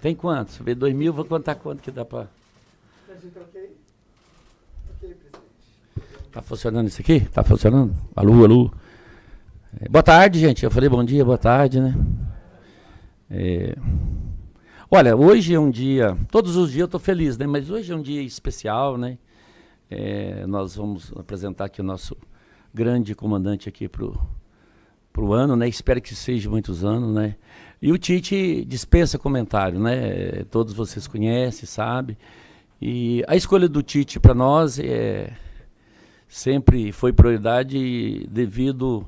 Tem quantos? Se vê 2.000, vou contar quanto que dá para... Ok, presidente. Tá funcionando isso aqui? Tá funcionando? Alô, alô. Boa tarde, gente. Eu falei bom dia, boa tarde, né? Olha, hoje é um dia... Todos os dias eu tô feliz, né? Mas hoje é um dia especial, né? Nós vamos apresentar aqui o nosso grande comandante aqui pro ano, né? Espero que seja muitos anos, né? E o Tite dispensa comentário, né? Todos vocês conhecem, sabem. E a escolha do Tite para nós sempre foi prioridade devido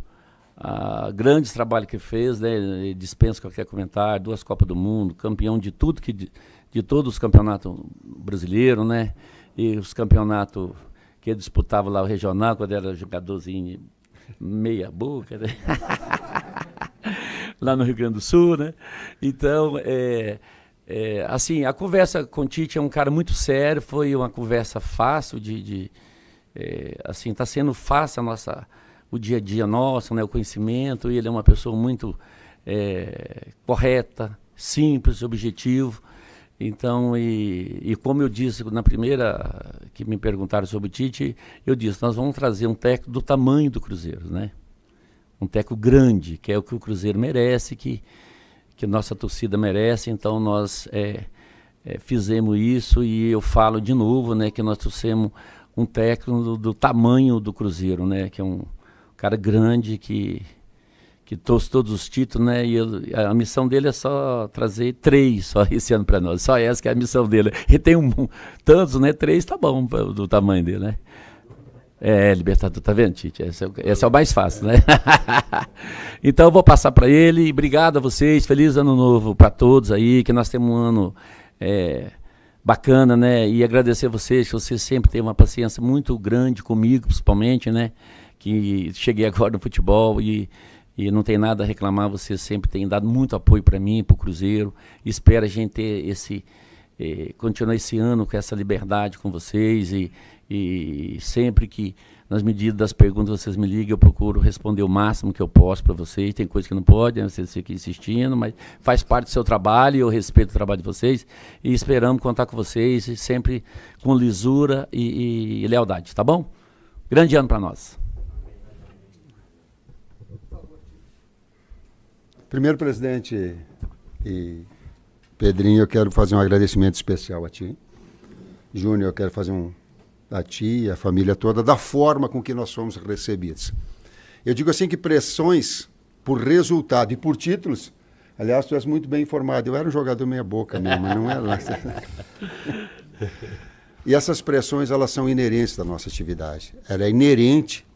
a grandes trabalho que fez, né? Ele dispensa qualquer comentário, 2 Copas do Mundo, campeão de tudo de todos os campeonatos brasileiros, né? E os campeonatos que ele disputava lá o regional, quando era jogadorzinho meia boca, né? Lá no Rio Grande do Sul, né? Então, assim, a conversa com o Tite é um cara muito sério, foi uma conversa fácil assim, está sendo fácil o dia a dia nosso, né? O conhecimento, e ele é uma pessoa muito correta, simples, objetivo. Então, e como eu disse na primeira que me perguntaram sobre o Tite, eu disse, nós vamos trazer um técnico do tamanho do Cruzeiro, né? Um técnico grande, que é o que o Cruzeiro merece, que nossa torcida merece. Então nós fizemos isso, e eu falo de novo, né, que nós trouxemos um técnico do tamanho do Cruzeiro, né, que é um cara grande, que trouxe todos os títulos, né, e a missão dele é só trazer 3 só esse ano para nós, só essa que é a missão dele. E tem tantos, né, 3 tá bom do tamanho dele, né. Libertador, tá vendo, Tite? Esse é o mais fácil, né? Então eu vou passar para ele. Obrigado a vocês, feliz ano novo para todos aí, que nós temos um ano bacana, né? E agradecer a vocês, que vocês sempre têm uma paciência muito grande comigo, principalmente, né? Que cheguei agora no futebol e não tem nada a reclamar, vocês sempre têm dado muito apoio para mim, para o Cruzeiro. Espero a gente ter continuar esse ano com essa liberdade com vocês, e sempre que, nas medidas das perguntas vocês me ligam, eu procuro responder o máximo que eu posso para vocês. Tem coisa que não pode, né? Vocês ficam insistindo, mas faz parte do seu trabalho, e eu respeito o trabalho de vocês, e esperamos contar com vocês, e sempre com lisura e lealdade, tá bom? Grande ano para nós. Primeiro, presidente e Pedrinho, eu quero fazer um agradecimento especial a ti. Júnior, eu quero fazer a ti e a família toda, da forma com que nós fomos recebidos. Eu digo assim que pressões por resultado e por títulos, aliás, tu és muito bem informado, eu era um jogador meia boca mesmo, mas não era. E essas pressões, elas são inerentes da nossa atividade. Ela é inerente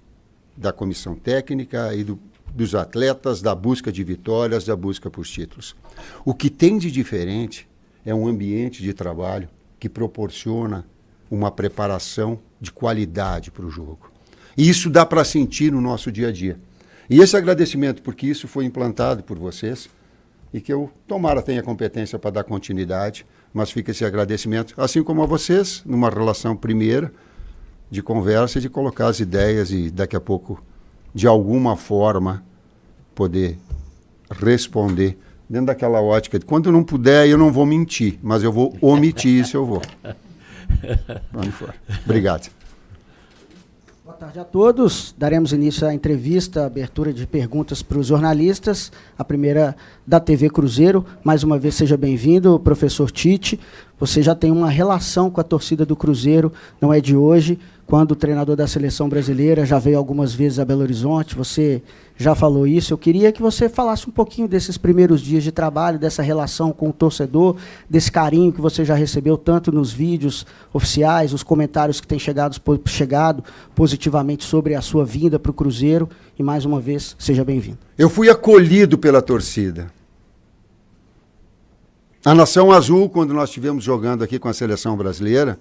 da comissão técnica e dos atletas, da busca de vitórias, da busca por títulos. O que tem de diferente é um ambiente de trabalho que proporciona uma preparação de qualidade para o jogo. E isso dá para sentir no nosso dia a dia. E esse agradecimento, porque isso foi implantado por vocês, e que eu, tomara, tenha competência para dar continuidade, mas fica esse agradecimento, assim como a vocês, numa relação primeira, de conversa e de colocar as ideias e daqui a pouco, de alguma forma, poder responder dentro daquela ótica de quando eu não puder, eu não vou mentir, mas eu vou omitir isso, eu vou. Onde for. Obrigado. Boa tarde a todos. Daremos início à entrevista, abertura de perguntas para os jornalistas. A primeira da TV Cruzeiro. Mais uma vez, seja bem-vindo, professor Tite. Você já tem uma relação com a torcida do Cruzeiro, não é de hoje. Quando o treinador da seleção brasileira já veio algumas vezes a Belo Horizonte, você já falou isso. Eu queria que você falasse um pouquinho desses primeiros dias de trabalho, dessa relação com o torcedor, desse carinho que você já recebeu tanto nos vídeos oficiais, os comentários que têm chegado positivamente sobre a sua vinda para o Cruzeiro. E mais uma vez, seja bem-vindo. Eu fui acolhido pela torcida. A Nação Azul, quando nós estivemos jogando aqui com a seleção brasileira,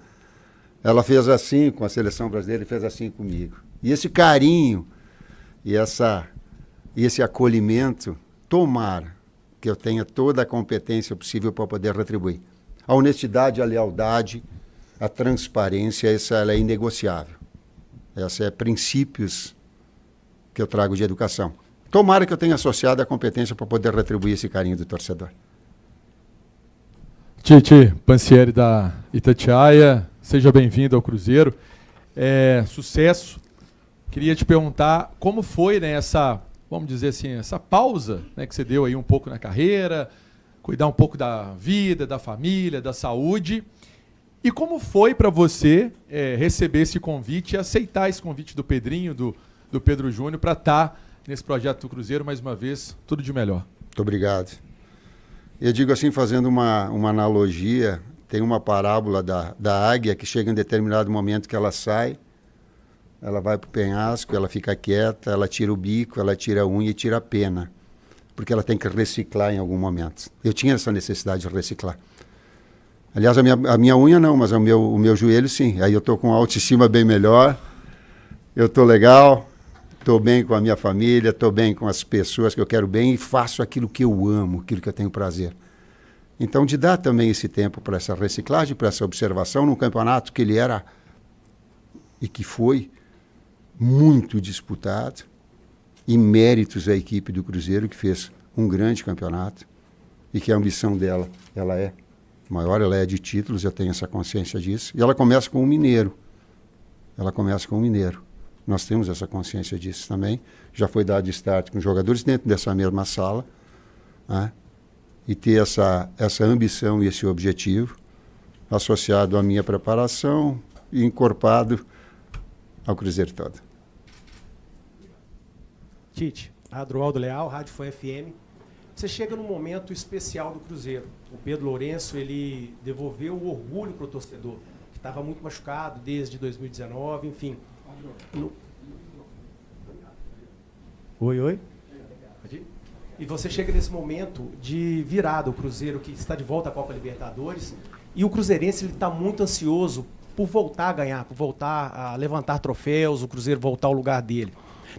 ela fez assim com a seleção brasileira e fez assim comigo. E esse carinho e esse acolhimento, tomara que eu tenha toda a competência possível para poder retribuir. A honestidade, a lealdade, a transparência, ela é inegociável. Essa é princípios que eu trago de educação. Tomara que eu tenha associado a competência para poder retribuir esse carinho do torcedor. Tite Pansieri da Itatiaia, seja bem-vindo ao Cruzeiro. Sucesso. Queria te perguntar como foi, né, vamos dizer assim, essa pausa, né, que você deu aí um pouco na carreira, cuidar um pouco da vida, da família, da saúde. E como foi para você receber esse convite e aceitar esse convite do Pedrinho, do Pedro Júnior, para estar nesse projeto do Cruzeiro, mais uma vez, tudo de melhor. Muito obrigado. Eu digo assim, fazendo uma analogia, tem uma parábola da águia que chega em determinado momento que ela sai, ela vai para o penhasco, ela fica quieta, ela tira o bico, ela tira a unha e tira a pena, porque ela tem que reciclar em algum momento. Eu tinha essa necessidade de reciclar. Aliás, a minha unha não, mas o meu joelho sim. Aí eu estou com autoestima bem melhor, eu estou legal, estou bem com a minha família, estou bem com as pessoas que eu quero bem e faço aquilo que eu amo, aquilo que eu tenho prazer. Então, de dar também esse tempo para essa reciclagem, para essa observação, num campeonato que ele era e que foi muito disputado, e méritos à equipe do Cruzeiro, que fez um grande campeonato e que a ambição dela, ela é maior, ela é de títulos, eu tenho essa consciência disso. E ela começa com o Mineiro. Nós temos essa consciência disso também. Já foi dado start com jogadores dentro dessa mesma sala, né? E ter essa ambição e esse objetivo associado à minha preparação e encorpado ao Cruzeiro todo. Tite, Adroaldo Leal, Rádio Fã FM. Você chega num momento especial do Cruzeiro. O Pedro Lourenço, ele devolveu o orgulho para o torcedor, que estava muito machucado desde 2019, enfim. Oi. E você chega nesse momento de virada, o Cruzeiro que está de volta à Copa Libertadores, e o cruzeirense está muito ansioso por voltar a ganhar, por voltar a levantar troféus, o Cruzeiro voltar ao lugar dele.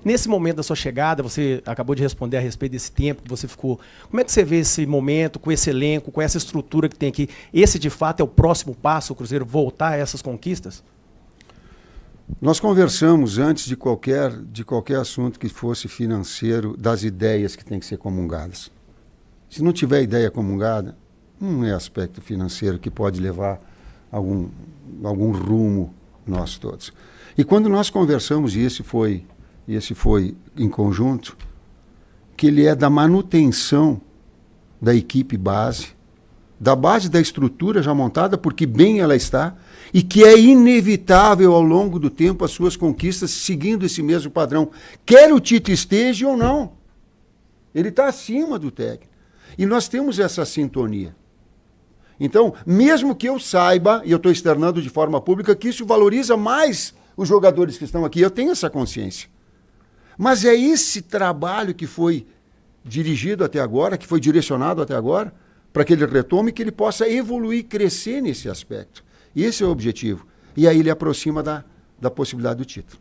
Nesse momento da sua chegada, você acabou de responder a respeito desse tempo que você ficou. Como é que você vê esse momento, com esse elenco, com essa estrutura que tem aqui? Esse, de fato, é o próximo passo, o Cruzeiro voltar a essas conquistas? Nós conversamos antes de qualquer assunto que fosse financeiro, das ideias que têm que ser comungadas. Se não tiver ideia comungada, não é aspecto financeiro que pode levar algum rumo nós todos. E quando nós conversamos, e esse foi em conjunto, que ele é da manutenção da equipe base, da base da estrutura já montada, porque bem ela está, e que é inevitável ao longo do tempo as suas conquistas seguindo esse mesmo padrão. Quer o Tite esteja ou não. Ele está acima do técnico. E nós temos essa sintonia. Então, mesmo que eu saiba, e eu estou externando de forma pública, que isso valoriza mais os jogadores que estão aqui, eu tenho essa consciência. Mas é esse trabalho que foi dirigido até agora, que foi direcionado até agora, para que ele retome, que ele possa evoluir, crescer nesse aspecto. Esse é o objetivo. E aí ele aproxima da possibilidade do título.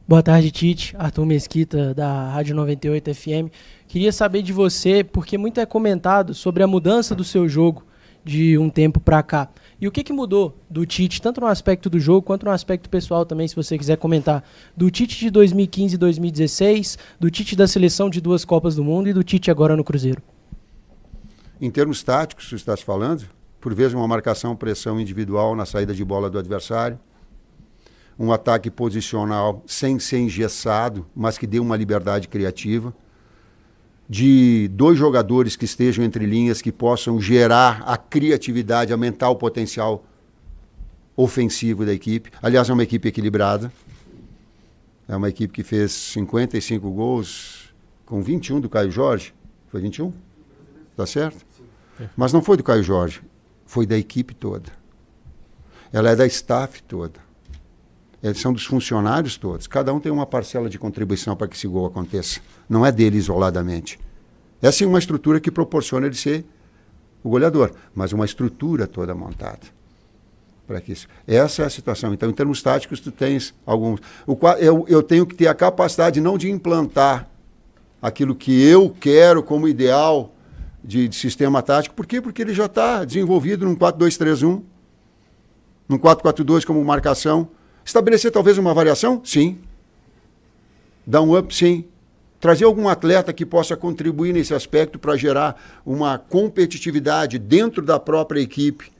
Boa tarde, Tite. Arthur Mesquita, da Rádio 98 FM. Queria saber de você, porque muito é comentado sobre a mudança do seu jogo de um tempo para cá. E o que mudou do Tite, tanto no aspecto do jogo, quanto no aspecto pessoal também, se você quiser comentar. Do Tite de 2015 e 2016, do Tite da seleção de 2 Copas do Mundo e do Tite agora no Cruzeiro. Em termos táticos, você está falando, por vezes uma marcação, pressão individual na saída de bola do adversário, um ataque posicional sem ser engessado, mas que dê uma liberdade criativa, de 2 jogadores que estejam entre linhas, que possam gerar a criatividade, aumentar o potencial ofensivo da equipe. Aliás, é uma equipe equilibrada, é uma equipe que fez 55 gols com 21 do Caio Jorge. Foi 21? Tá certo? Mas não foi do Caio Jorge, foi da equipe toda. Ela é da staff toda. Eles são dos funcionários todos. Cada um tem uma parcela de contribuição para que esse gol aconteça. Não é dele isoladamente. Essa é uma estrutura que proporciona ele ser o goleador, mas uma estrutura toda montada para que isso. Essa é a situação. Então, em termos táticos, tu tens alguns. Eu tenho que ter a capacidade não de implantar aquilo que eu quero como ideal de sistema tático. Por quê? Porque ele já está desenvolvido num 4-2-3-1, num 4-4-2 como marcação. Estabelecer talvez uma variação? Sim. Dar um up? Sim. trazer algum atleta que possa contribuir nesse aspecto para gerar uma competitividade dentro da própria equipe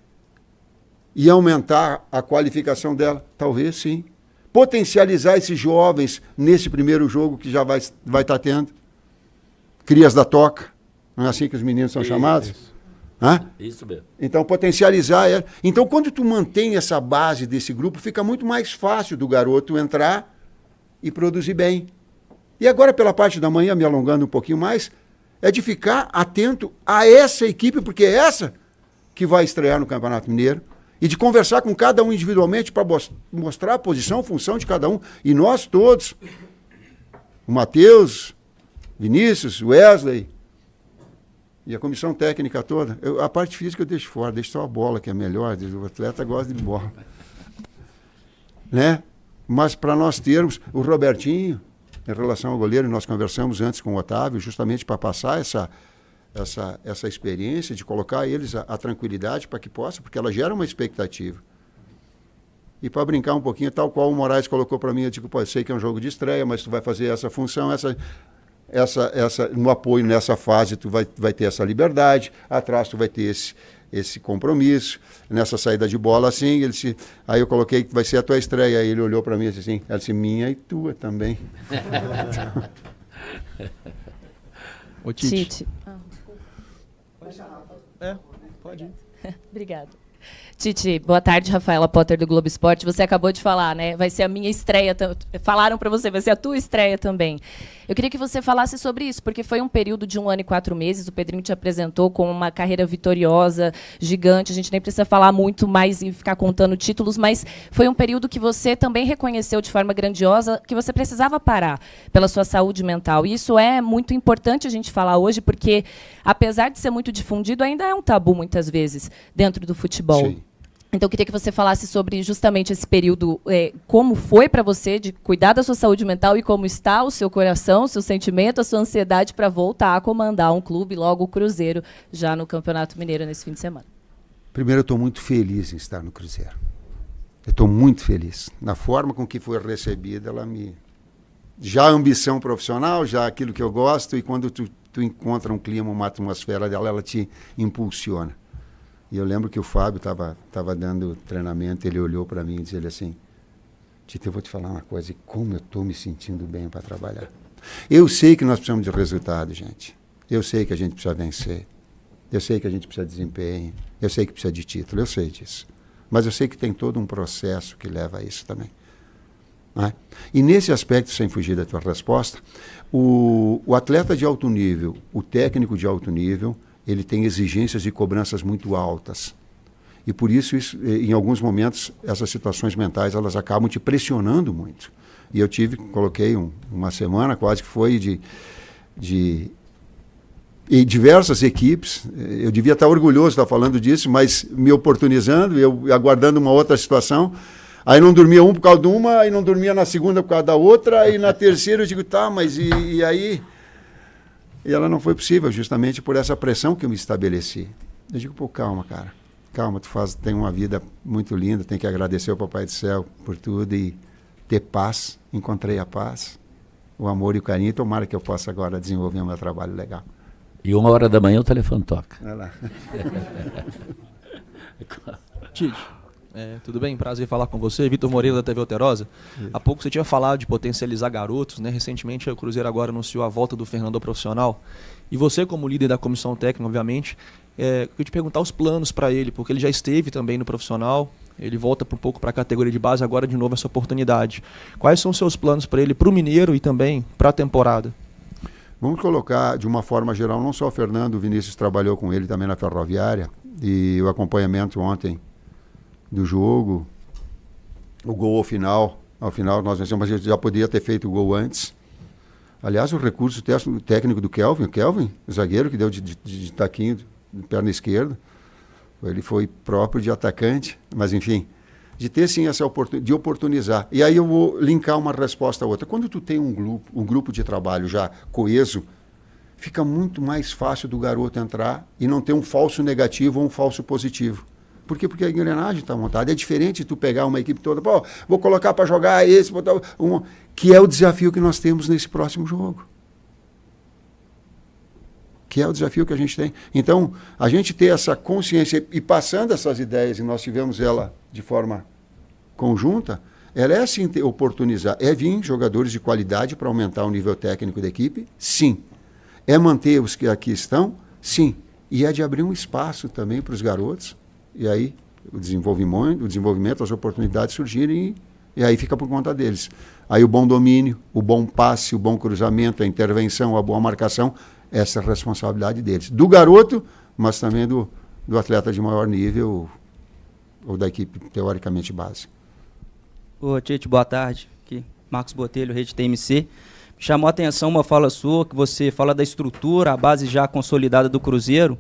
e aumentar a qualificação dela? Talvez sim. Potencializar esses jovens nesse primeiro jogo que já vai estar tendo. Crias da Toca, não é assim que os meninos são chamados? Isso mesmo. Então, potencializar ela. Então, quando tu mantém essa base desse grupo, fica muito mais fácil do garoto entrar e produzir bem. E agora, pela parte da manhã, me alongando um pouquinho mais, é de ficar atento a essa equipe, porque é essa que vai estrear no Campeonato Mineiro, e de conversar com cada um individualmente para mostrar a posição, função de cada um. E nós todos, o Matheus, Vinícius, Wesley e a comissão técnica toda, a parte física eu deixo fora, deixo só a bola, que é melhor, o atleta gosta de bola. Né? Mas para nós termos o Robertinho, em relação ao goleiro, nós conversamos antes com o Otávio, justamente para passar essa experiência, de colocar eles a tranquilidade para que possa, porque ela gera uma expectativa. E para brincar um pouquinho, tal qual o Moraes colocou para mim, eu digo, pô, eu sei que é um jogo de estreia, mas tu vai fazer essa função, no apoio nessa fase tu vai ter essa liberdade, atrás tu vai ter esse compromisso, nessa saída de bola assim, aí eu coloquei que vai ser a tua estreia, aí ele olhou para mim e disse assim, ela disse, minha e tua também. Ô, Tite. Tite. Pode ir. Obrigada. Tite, boa tarde, Rafaela Potter do Globo Esporte. Você acabou de falar, né? Vai ser a minha estreia. Falaram para você, vai ser a tua estreia também. Eu queria que você falasse sobre isso, porque foi um período de 1 ano e 4 meses. O Pedrinho te apresentou com uma carreira vitoriosa, gigante. A gente nem precisa falar muito mais e ficar contando títulos, mas foi um período que você também reconheceu de forma grandiosa que você precisava parar pela sua saúde mental. E isso é muito importante a gente falar hoje, porque, apesar de ser muito difundido, ainda é um tabu, muitas vezes, dentro do futebol. Sim. Então, eu queria que você falasse sobre justamente esse período, como foi para você de cuidar da sua saúde mental e como está o seu coração, o seu sentimento, a sua ansiedade para voltar a comandar um clube, logo o Cruzeiro, já no Campeonato Mineiro nesse fim de semana. Primeiro, eu estou muito feliz em estar no Cruzeiro. Eu estou muito feliz. Na forma com que foi recebida, já a ambição profissional, já aquilo que eu gosto, e quando tu encontra um clima, uma atmosfera dela, ela te impulsiona. E eu lembro que o Fábio estava dando treinamento, ele olhou para mim e disse assim, Tito, eu vou te falar uma coisa, e como eu estou me sentindo bem para trabalhar. Eu sei que nós precisamos de resultado, gente. Eu sei que a gente precisa vencer. Eu sei que a gente precisa de desempenho. Eu sei que precisa de título, eu sei disso. Mas eu sei que tem todo um processo que leva a isso também. Não é? E nesse aspecto, sem fugir da tua resposta, o atleta de alto nível, o técnico de alto nível, ele tem exigências e cobranças muito altas. E por isso, em alguns momentos, essas situações mentais, elas acabam te pressionando muito. E eu coloquei uma semana, quase que foi de diversas equipes, eu devia estar orgulhoso de estar falando disso, mas me oportunizando, eu aguardando uma outra situação, aí não dormia um por causa de uma, aí não dormia na segunda por causa da outra, aí na terceira eu digo, tá, mas e aí... E ela não foi possível, justamente por essa pressão que eu me estabeleci. Eu digo, pô, calma, cara. Calma, tem uma vida muito linda, tem que agradecer ao Papai do Céu por tudo e ter paz. Encontrei a paz, o amor e o carinho. Tomara que eu possa agora desenvolver o meu trabalho legal. E 1h da manhã o telefone toca. Vai lá. Tite, tudo bem? Prazer falar com você. Vitor Moreira, da TV Alterosa. Há pouco você tinha falado de potencializar garotos, né? Recentemente o Cruzeiro agora anunciou a volta do Fernando ao profissional. E você, como líder da comissão técnica, obviamente, eu queria te perguntar os planos para ele, porque ele já esteve também no profissional, ele volta um pouco para a categoria de base, agora de novo essa oportunidade. Quais são os seus planos para ele, para o Mineiro e também para a temporada? Vamos colocar de uma forma geral, não só o Fernando, o Vinícius trabalhou com ele também na Ferroviária, e o acompanhamento ontem do jogo, o gol ao final nós vencemos, mas já podia ter feito o gol antes. Aliás, o recurso técnico do Kelvin, o zagueiro que deu de taquinho, de perna esquerda, ele foi próprio de atacante, mas enfim, de ter sim essa de oportunizar. E aí eu vou linkar uma resposta a outra. Quando tu tem um grupo de trabalho já coeso, fica muito mais fácil do garoto entrar e não ter um falso negativo ou um falso positivo. Por quê? Porque a engrenagem está montada. É diferente de tu pegar uma equipe toda, pô, vou colocar para jogar esse, botar que é o desafio que nós temos nesse próximo jogo. que é o desafio que a gente tem. Então, a gente ter essa consciência e passando essas ideias, e nós tivemos ela de forma conjunta, ela é sim oportunizar, é vir jogadores de qualidade para aumentar o nível técnico da equipe, sim. É manter os que aqui estão, sim. E é de abrir um espaço também para os garotos, e aí o desenvolvimento, as oportunidades surgirem, e aí fica por conta deles. Aí o bom domínio, o bom passe, o bom cruzamento, a intervenção, a boa marcação, essa é a responsabilidade deles. Do garoto, mas também do atleta de maior nível, ou da equipe teoricamente base. Ô, Tite, boa tarde. Aqui, Marcos Botelho, Rede TMC. Me chamou a atenção uma fala sua, que você fala da estrutura, a base já consolidada do Cruzeiro.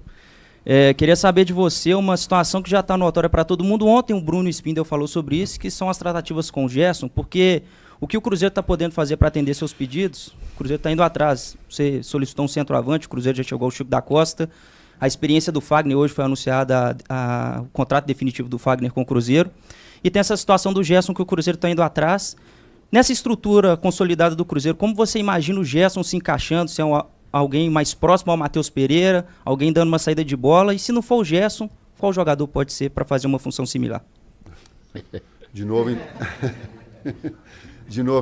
Queria saber de você uma situação que já está notória para todo mundo. Ontem o Bruno Spindel falou sobre isso, que são as tratativas com o Gerson, porque o que o Cruzeiro está podendo fazer para atender seus pedidos, o Cruzeiro está indo atrás. Você solicitou um centroavante, o Cruzeiro já chegou ao Chico da Costa. A experiência do Fagner, hoje foi anunciada o contrato definitivo do Fagner com o Cruzeiro. E tem essa situação do Gerson que o Cruzeiro está indo atrás. Nessa estrutura consolidada do Cruzeiro, como você imagina o Gerson se encaixando, se é alguém mais próximo ao Matheus Pereira, alguém dando uma saída de bola, e se não for o Gerson, qual jogador pode ser para fazer uma função similar? De novo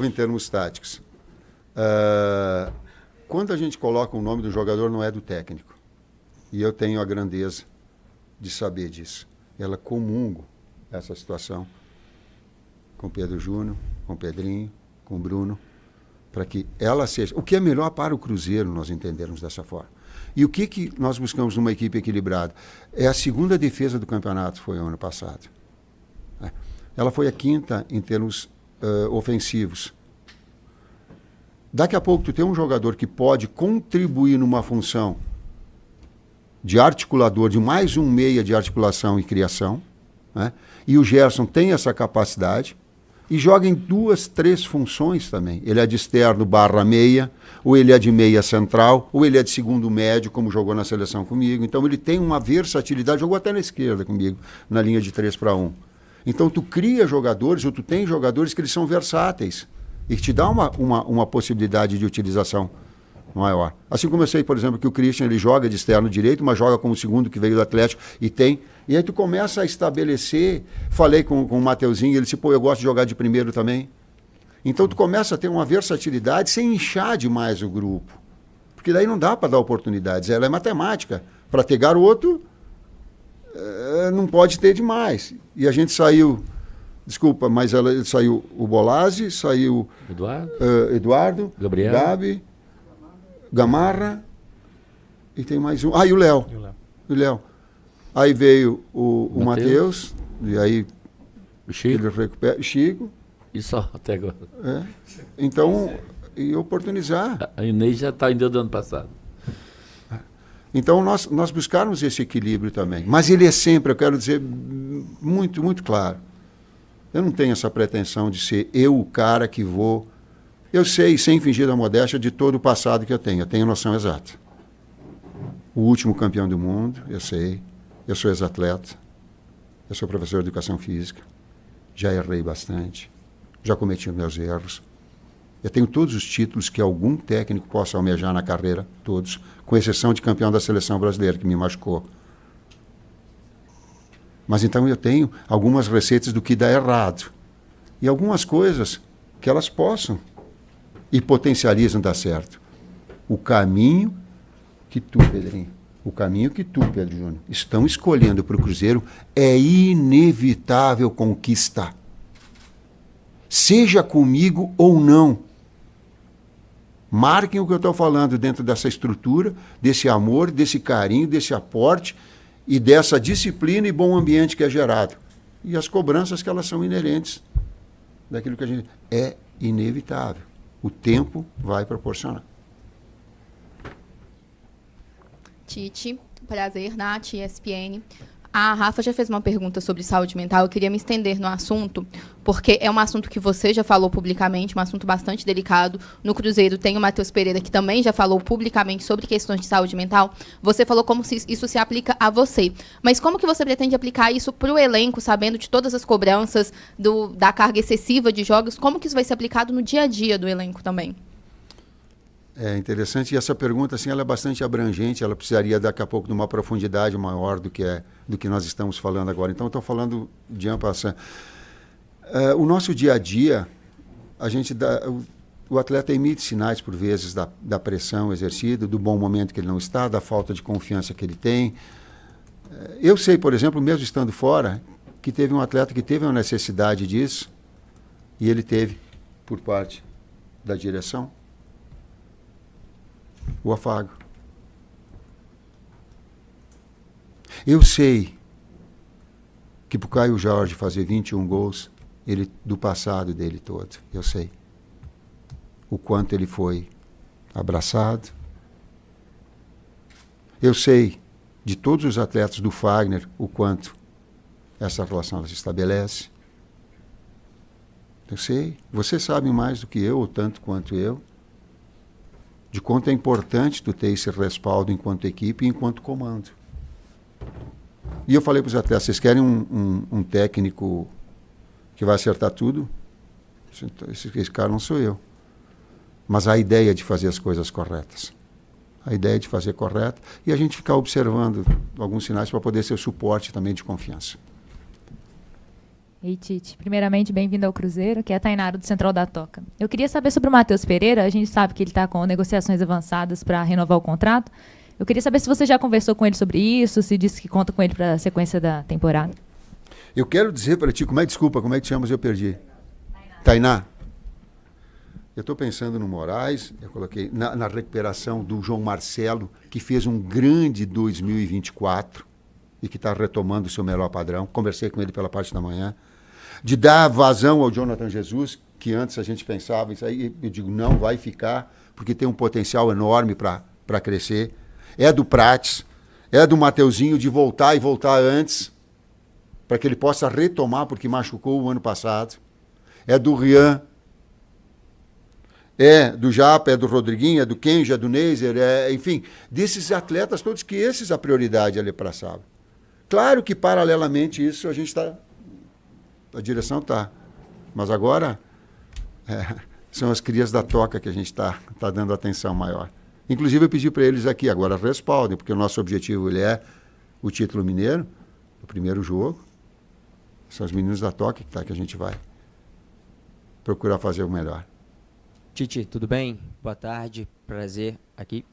em termos táticos. Quando a gente coloca o nome do jogador, não é do técnico. E eu tenho a grandeza de saber disso. Ela comungo essa situação com o Pedro Júnior, com o Pedrinho, com o Bruno, para que ela seja... O que é melhor para o Cruzeiro, nós entendermos dessa forma. E o que nós buscamos numa equipe equilibrada? É a segunda defesa do campeonato, foi o ano passado. Ela foi a quinta em termos ofensivos. Daqui a pouco tu tem um jogador que pode contribuir numa função de articulador, de mais um meia de articulação e criação, né? E o Gerson tem essa capacidade e joga em 2, 3 funções também. Ele é de externo / meia, ou ele é de meia central, ou ele é de segundo médio, como jogou na seleção comigo. Então ele tem uma versatilidade, jogou até na esquerda comigo, na linha de 3-1. Então tu cria jogadores, ou tu tem jogadores que eles são versáteis e que te dá uma possibilidade de utilização maior. Assim como eu sei, por exemplo, que o Christian ele joga de externo direito, mas joga como segundo que veio do Atlético e tem. E aí tu começa a estabelecer, falei com o Mateuzinho, ele disse, pô, eu gosto de jogar de primeiro também. Então tu começa a ter uma versatilidade sem inchar demais o grupo. Porque daí não dá para dar oportunidades, ela é matemática. Para ter garoto, não pode ter demais. E a gente saiu, desculpa, mas saiu o Bolazzi, saiu Eduardo, Gabriel, Gabi, Gamarra, e tem mais um. Ah, e o Léo. O Léo. Aí veio o Matheus, e aí o Chico. Ele recupera, Chico. E só até agora. Então, e oportunizar. A Inês já está indo do ano passado. Então, nós buscarmos esse equilíbrio também. Mas ele é sempre, eu quero dizer, muito, muito claro. Eu não tenho essa pretensão de ser eu o cara que vou... Eu sei, sem fingir da modéstia, de todo o passado que eu tenho noção exata. O último campeão do mundo, eu sei. Eu sou ex-atleta. Eu sou professor de educação física. Já errei bastante. Já cometi os meus erros. Eu tenho todos os títulos que algum técnico possa almejar na carreira, todos, com exceção de campeão da seleção brasileira, que me machucou. Mas então eu tenho algumas receitas do que dá errado. E algumas coisas que elas possam e potencializam dar certo. O caminho que tu, Pedrinho, o caminho que tu, Pedro Júnior, estão escolhendo para o Cruzeiro é inevitável conquista. Seja comigo ou não. Marquem o que eu estou falando dentro dessa estrutura, desse amor, desse carinho, desse aporte e dessa disciplina e bom ambiente que é gerado. E as cobranças que elas são inerentes daquilo que a gente... É inevitável. O tempo vai proporcionar. Tite, prazer, Nath, ESPN. A Rafa já fez uma pergunta sobre saúde mental. Eu queria me estender no assunto, porque é um assunto que você já falou publicamente, um assunto bastante delicado. No Cruzeiro tem o Matheus Pereira, que também já falou publicamente sobre questões de saúde mental. Você falou como se isso se aplica a você. Mas como que você pretende aplicar isso para o elenco, sabendo de todas as cobranças, da carga excessiva de jogos? Como que isso vai ser aplicado no dia a dia do elenco também? É interessante, e essa pergunta assim, ela é bastante abrangente, ela precisaria daqui a pouco de uma profundidade maior do que nós estamos falando agora. Então, eu estou falando de en passant. O nosso dia a dia, o atleta emite sinais, por vezes, da pressão exercida, do bom momento que ele não está, da falta de confiança que ele tem. Eu sei, por exemplo, mesmo estando fora, que teve um atleta que teve uma necessidade disso, e ele teve, por parte da direção, o afago. Eu sei que para o Caio Jorge fazer 21 gols, do passado dele todo, eu sei o quanto ele foi abraçado. Eu sei de todos os atletas do Fagner o quanto essa relação ela se estabelece. Eu sei, você sabe mais do que eu, ou tanto quanto eu, de quanto é importante tu ter esse respaldo enquanto equipe e enquanto comando. E eu falei para os atletas, vocês querem um técnico que vai acertar tudo? Esse cara não sou eu. Mas a ideia de fazer as coisas corretas. A ideia de fazer correto e a gente ficar observando alguns sinais para poder ser o suporte também de confiança. Ei, Tite. Primeiramente, bem-vindo ao Cruzeiro, que é a Tainara do Central da Toca. Eu queria saber sobre o Matheus Pereira. A gente sabe que ele está com negociações avançadas para renovar o contrato. Eu queria saber se você já conversou com ele sobre isso, se disse que conta com ele para a sequência da temporada. Eu quero dizer para ti, como é que te chamas? Eu perdi. Tainá. Eu estou pensando no Moraes, eu coloquei na recuperação do João Marcelo, que fez um grande 2024 e que está retomando o seu melhor padrão. Conversei com ele pela parte da manhã. De dar vazão ao Jonathan Jesus, que antes a gente pensava isso aí, eu digo, não vai ficar, porque tem um potencial enorme para crescer. É do Prates, é do Mateuzinho de voltar e voltar antes, para que ele possa retomar, porque machucou o ano passado. É do Rian, é do Japa, é do Rodriguinho, é do Kenja, é do Neiser, enfim, desses atletas todos, que esses a prioridade ali para sábado. Claro que, paralelamente, isso a gente está... A direção está. Mas agora, são as crias da Toca que a gente está dando atenção maior. Inclusive, eu pedi para eles aqui, agora respaldem, porque o nosso objetivo ele é o título mineiro, o primeiro jogo. São os meninos da Toca que a gente vai procurar fazer o melhor. Tite, tudo bem? Boa tarde, prazer aqui.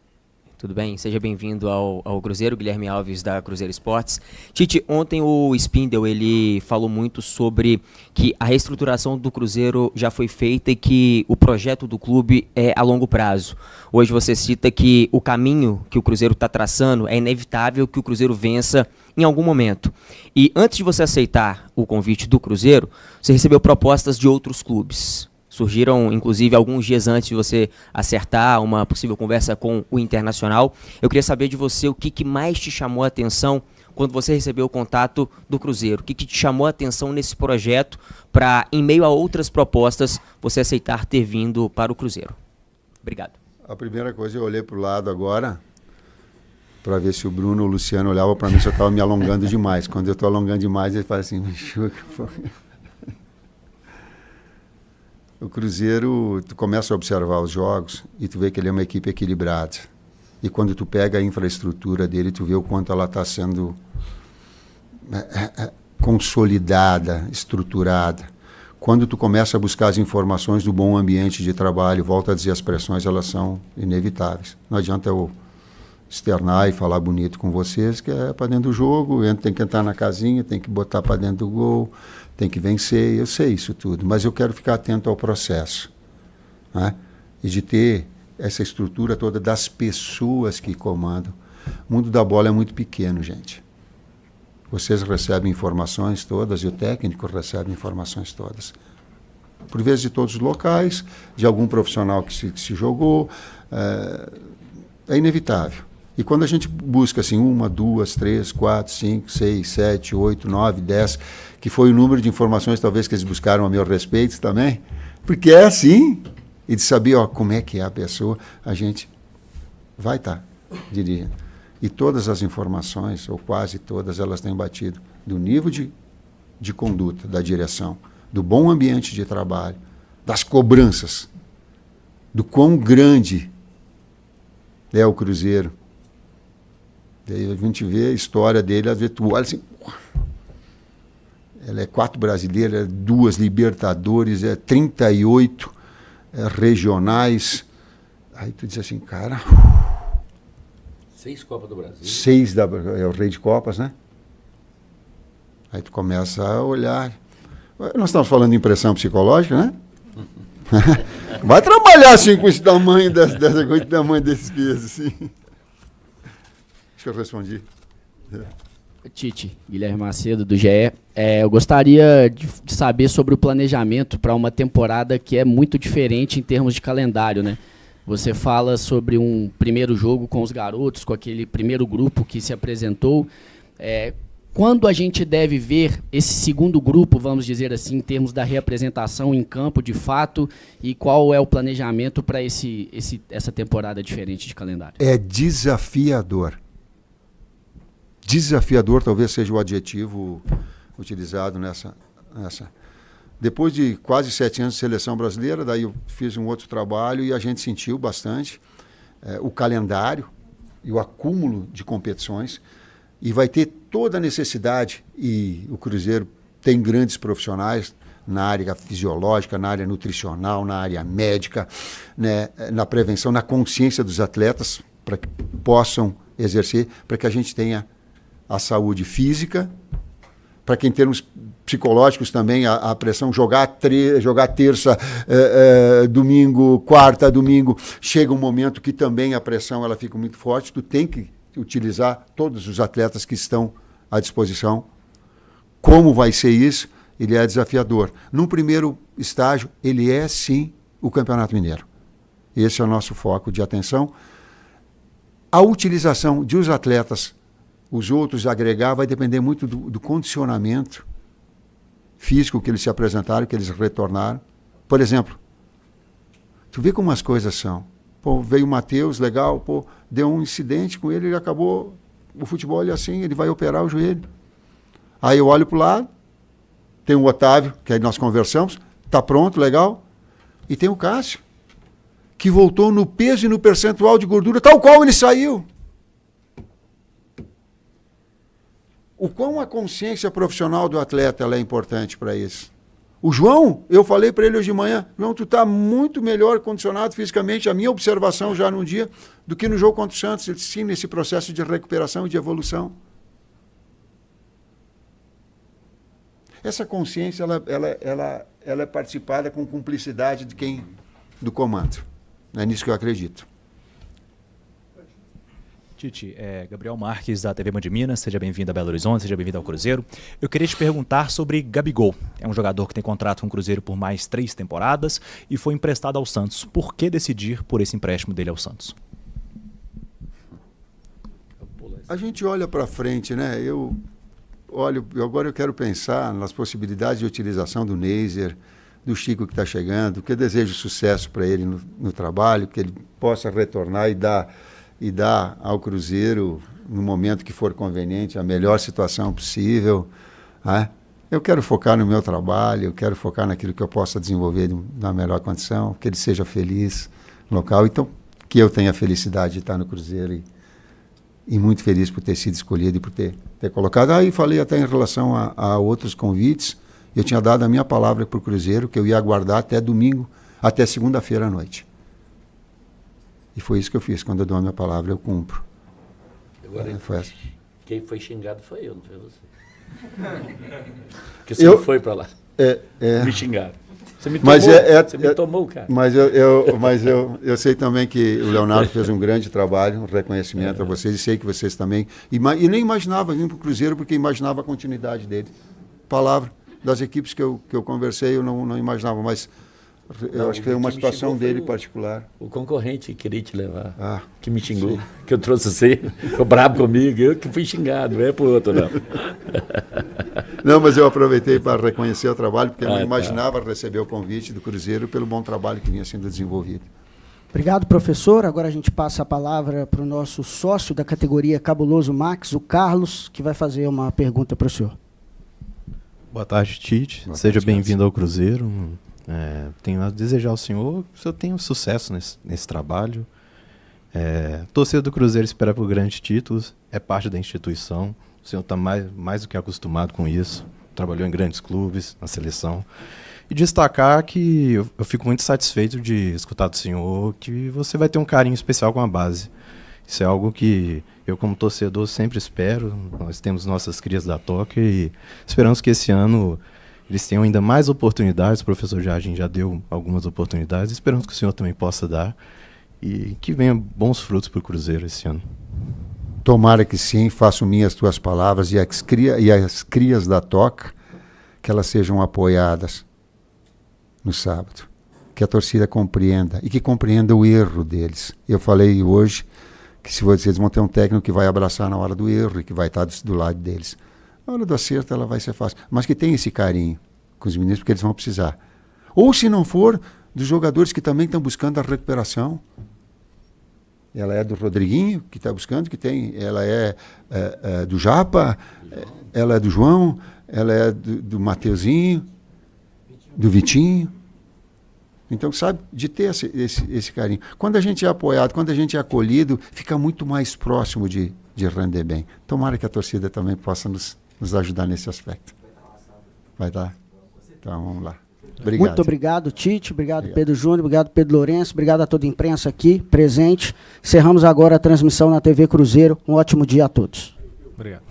Tudo bem? Seja bem-vindo ao Cruzeiro, Guilherme Alves da Cruzeiro Esportes. Tite, ontem o Spindel ele falou muito sobre que a reestruturação do Cruzeiro já foi feita e que o projeto do clube é a longo prazo. Hoje você cita que o caminho que o Cruzeiro está traçando é inevitável que o Cruzeiro vença em algum momento. E antes de você aceitar o convite do Cruzeiro, você recebeu propostas de outros clubes. Surgiram, inclusive, alguns dias antes de você acertar uma possível conversa com o Internacional. Eu queria saber de você o que mais te chamou a atenção quando você recebeu o contato do Cruzeiro. O que te chamou a atenção nesse projeto para, em meio a outras propostas, você aceitar ter vindo para o Cruzeiro? Obrigado. A primeira coisa, eu olhei para o lado agora para ver se o Bruno ou o Luciano olhavam para mim se eu estava me alongando demais. Quando eu estou alongando demais, ele fala assim, me chuca. O Cruzeiro, tu começa a observar os jogos e tu vê que ele é uma equipe equilibrada. E quando tu pega a infraestrutura dele, tu vê o quanto ela está sendo consolidada, estruturada. Quando tu começa a buscar as informações do bom ambiente de trabalho, volta a dizer, as pressões, elas são inevitáveis. Não adianta eu externar e falar bonito com vocês, que é para dentro do jogo, tem que entrar na casinha, tem que botar para dentro do gol, tem que vencer, eu sei isso tudo, mas eu quero ficar atento ao processo, né? E de ter essa estrutura toda das pessoas que comandam. O mundo da bola é muito pequeno, gente. Vocês recebem informações todas e o técnico recebe informações todas. Por vezes de todos os locais, de algum profissional que se jogou, é inevitável. E quando a gente busca assim, 1, 2, 3, 4, 5, 6, 7, 8, 9, 10, que foi o número de informações talvez que eles buscaram a meu respeito também, porque é assim, e de saber como é que é a pessoa, a gente vai estar dirigindo. E todas as informações, ou quase todas, elas têm batido do nível de conduta, da direção, do bom ambiente de trabalho, das cobranças, do quão grande é o Cruzeiro. Daí a gente vê a história dele, às vezes tu olha assim, ela é 4 brasileiras, 2 Libertadores, 38 regionais. Aí tu diz assim, cara... 6 Copas do Brasil. 6 é o rei de Copas, né? Aí tu começa a olhar. Nós estamos falando de impressão psicológica, né? Vai trabalhar assim com esse tamanho, com esse tamanho desses pesos, assim. Acho que eu respondi. Tite, Guilherme Macedo, do GE. Eu gostaria de saber sobre o planejamento para uma temporada que é muito diferente em termos de calendário, né? Você fala sobre um primeiro jogo com os garotos, com aquele primeiro grupo que se apresentou. Quando a gente deve ver esse segundo grupo, vamos dizer assim, em termos da reapresentação em campo de fato, e qual é o planejamento para essa temporada diferente de calendário? É desafiador. Desafiador talvez seja o adjetivo utilizado nessa. Depois de quase 7 anos de seleção brasileira, daí eu fiz um outro trabalho e a gente sentiu bastante o calendário e o acúmulo de competições. E vai ter toda a necessidade, e o Cruzeiro tem grandes profissionais na área fisiológica, na área nutricional, na área médica, né, na prevenção, na consciência dos atletas, para que possam exercer, para que a gente tenha a saúde física, para que em termos psicológicos também a pressão, jogar terça, domingo, quarta, domingo, chega um momento que também a pressão ela fica muito forte, tu tem que utilizar todos os atletas que estão à disposição. Como vai ser isso? Ele é desafiador. Num primeiro estágio, ele é sim o Campeonato Mineiro. Esse é o nosso foco de atenção. A utilização de os atletas, os outros agregar, vai depender muito do condicionamento físico que eles se apresentaram, que eles retornaram. Por exemplo, tu vê como as coisas são. Pô, veio o Matheus, legal, pô, deu um incidente com ele, ele acabou, o futebol é assim, ele vai operar o joelho. Aí eu olho para o lado, tem o Otávio, que aí nós conversamos, tá pronto, legal, e tem o Cássio, que voltou no peso e no percentual de gordura, tal qual ele saiu. O quão a consciência profissional do atleta ela é importante para isso. O João, eu falei para ele hoje de manhã, João, tu está muito melhor condicionado fisicamente, a minha observação já num dia, do que no jogo contra o Santos, sim, nesse processo de recuperação e de evolução. Essa consciência, ela é participada com cumplicidade de quem, do comando. É nisso que eu acredito. Tite, Gabriel Marques, da TV Band de Minas, seja bem-vindo a Belo Horizonte, seja bem-vindo ao Cruzeiro. Eu queria te perguntar sobre Gabigol. É um jogador que tem contrato com o Cruzeiro por mais 3 temporadas e foi emprestado ao Santos. Por que decidir por esse empréstimo dele ao Santos? A gente olha para frente, né? Agora eu quero pensar nas possibilidades de utilização do Neiser, do Chico que está chegando, que eu desejo sucesso para ele no trabalho, que ele possa retornar e dar ao Cruzeiro, no momento que for conveniente, a melhor situação possível. Né? Eu quero focar no meu trabalho, eu quero focar naquilo que eu possa desenvolver na melhor condição, que ele seja feliz no local. Então, que eu tenha a felicidade de estar no Cruzeiro e muito feliz por ter sido escolhido e por ter colocado. Aí falei até em relação a outros convites, eu tinha dado a minha palavra para o Cruzeiro, que eu ia aguardar até domingo, até segunda-feira à noite. E foi isso que eu fiz. Quando eu dou a minha palavra, eu cumpro. Agora, foi essa. Quem foi xingado foi eu, não foi você. Porque você não foi para lá. Me xingaram. Você me tomou, você me tomou, cara. Mas eu sei também que o Leonardo fez um grande trabalho, um reconhecimento a vocês, e sei que vocês também. E nem imaginava vir para o Cruzeiro, porque imaginava a continuidade dele. Palavra das equipes que eu conversei, eu não imaginava, mas eu acho que foi uma situação dele particular. O concorrente queria te levar, que me xingou, sim. Que eu trouxe você, ficou bravo comigo, eu que fui xingado, não é pro outro não. Não, mas eu aproveitei para reconhecer o trabalho, porque eu não imaginava receber o convite do Cruzeiro pelo bom trabalho que vinha sendo desenvolvido. Obrigado, professor. Agora a gente passa a palavra para o nosso sócio da categoria Cabuloso Max, o Carlos, que vai fazer uma pergunta para o senhor. Boa tarde, Tite. Seja bem-vindo ao Cruzeiro. Tenho a desejar ao senhor que o senhor tenha sucesso nesse trabalho Torcedor do Cruzeiro espera por grandes títulos, é parte da instituição. O senhor está mais do que acostumado com isso. Trabalhou em grandes clubes, na seleção. E destacar que eu fico muito satisfeito de escutar do senhor que você vai ter um carinho especial com a base. Isso é algo que eu, como torcedor, sempre espero. Nós temos nossas crias da Toca e esperamos que esse ano eles tenham ainda mais oportunidades. O professor Jardim já deu algumas oportunidades. Esperamos que o senhor também possa dar e que venham bons frutos para o Cruzeiro esse ano. Tomara que sim, faço minhas tuas palavras e as crias da Toca, que elas sejam apoiadas no sábado. Que a torcida compreenda e que compreenda o erro deles. Eu falei hoje que se vocês vão ter um técnico que vai abraçar na hora do erro e que vai estar do lado deles. Na hora do acerto ela vai ser fácil. Mas que tenha esse carinho com os meninos, porque eles vão precisar. Ou se não for, dos jogadores que também estão buscando a recuperação. Ela é do Rodriguinho, que está buscando, ela é do Japa, ela é do João, ela é do Mateuzinho, do Vitinho. Então, sabe, de ter esse carinho. Quando a gente é apoiado, quando a gente é acolhido, fica muito mais próximo de render bem. Tomara que a torcida também possa nos ajudar nesse aspecto. Vai dar? Então, vamos lá. Obrigado. Muito obrigado, Tite. Obrigado, Pedro Júnior. Obrigado, Pedro Lourenço. Obrigado a toda a imprensa aqui, presente. Encerramos agora a transmissão na TV Cruzeiro. Um ótimo dia a todos. Obrigado.